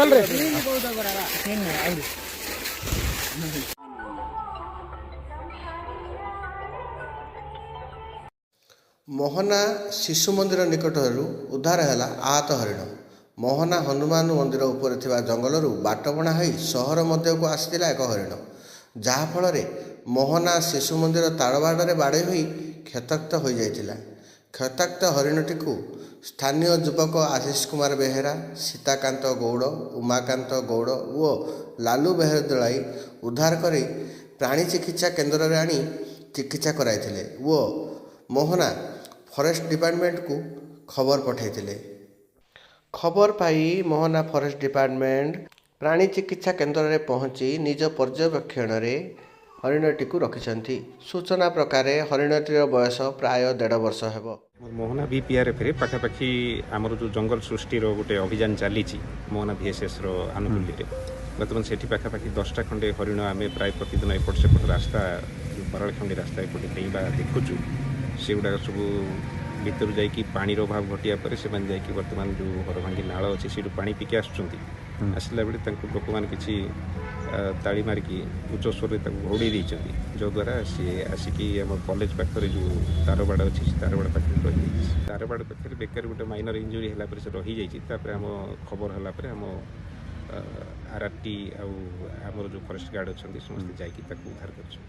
ଜଙ୍ଗଲରେ ମୋହନା ଶିଶୁ ମନ୍ଦିର ନିକଟରୁ ଉଦ୍ଧାର ହେଲା ଆହତ ହରିଣ। ମୋହନା ହନୁମାନ ମନ୍ଦିର ଉପରେ ଥିବା ଜଙ୍ଗଲରୁ ବାଟବଣା ହୋଇ ସହର ମଧ୍ୟକୁ ଆସିଥିଲା ଏକ ହରିଣ, ଯାହାଫଳରେ ମୋହନା ଶିଶୁ ମନ୍ଦିର ତାଳବାଡ଼ରେ ବାଡ଼େଇ ହୋଇ କ୍ଷତାକ୍ତ ହୋଇଯାଇଥିଲା। କ୍ଷତାକ୍ତ ହରିଣଟିକୁ ସ୍ଥାନୀୟ ଯୁବକ ଆଶିଷ କୁମାର ବେହେରା, ସୀତାକାନ୍ତ ଗୌଡ଼, ଉମାକାନ୍ତ ଗୌଡ଼ ଓ ଲାଲୁ ବେହେରା ଉଦ୍ଧାର କରି ପ୍ରାଣୀ ଚିକିତ୍ସା କେନ୍ଦ୍ରରେ ଆଣି ଚିକିତ୍ସା କରାଇଥିଲେ ଓ ମୋହନା ଫରେଷ୍ଟ ଡିପାର୍ଟମେଣ୍ଟକୁ ଖବର ପଠାଇଥିଲେ। ଖବର ପାଇ ମୋହନା ଫରେଷ୍ଟ ଡିପାର୍ଟମେଣ୍ଟ ପ୍ରାଣୀ ଚିକିତ୍ସା କେନ୍ଦ୍ରରେ ପହଞ୍ଚି ନିଜ ପର୍ଯ୍ୟବେକ୍ଷଣରେ ହରିଣଟିକୁ ରଖିଛନ୍ତି। ସୂଚନା ପ୍ରକାରେ ହରିଣଟିର ବୟସ ପ୍ରାୟ 1.5 ବର୍ଷ ହେବ। ମୋହନା VPRFରେ ପାଖାପାଖି ଆମର ଯେଉଁ ଜଙ୍ଗଲ ସୃଷ୍ଟିର ଗୋଟେ ଅଭିଯାନ ଚାଲିଛି ମୋହନା VSSର ଆନୁକୂଲ୍ୟରେ, ବର୍ତ୍ତମାନ ସେଠି ପାଖାପାଖି 10ଟା ଖଣ୍ଡେ ହରିଣ ଆମେ ପ୍ରାୟ ପ୍ରତିଦିନ ଏପଟ ସେପଟ ରାସ୍ତା ବରାଳଖଣ୍ଡି ରାସ୍ତା ଏପଟେ ଡେଇବା ଦେଖୁଛୁ। ସେଗୁଡ଼ାକ ସବୁ ଭିତରୁ ଯାଇକି ପାଣିର ଅଭାବ ଘଟିବା ପରେ ସେମାନେ ଯାଇକି ବର୍ତ୍ତମାନ ଯେଉଁ ହରଭାଙ୍ଗି ନାଳ ଅଛି ସେଇଠୁ ପାଣି ପିକି ଆସୁଛନ୍ତି। ଆସିଲା ବେଳେ ତାଙ୍କୁ ଲୋକମାନେ କିଛି ତାଳି ମାରିକି ଉଚ୍ଚ ସ୍ୱରରେ ତାକୁ ଘୋଡ଼େଇ ଦେଇଛନ୍ତି, ଯଦ୍ୱାରା ସିଏ ଆସିକି ଆମ କଲେଜ ପାଖରେ ଯେଉଁ ତାରବାଡ଼ ଅଛି ସେ ତାରବାଡ଼ ପାଖରେ ରହିଯାଇଛି। ତାରବାଡ଼ ପାଖରେ ବେକାରୀ ଗୋଟେ ମାଇନର ଇଞ୍ଜୁରୀ ହେଲା ପରେ ସେ ରହିଯାଇଛି। ତାପରେ ଆମ ଖବର ହେଲା ପରେ ଆମ RRT ଆଉ ଆମର ଯେଉଁ ଫରେଷ୍ଟ ଗାର୍ଡ଼ ଅଛନ୍ତି ସମସ୍ତେ ଯାଇକି ତାକୁ ଉଦ୍ଧାର କରିଛନ୍ତି।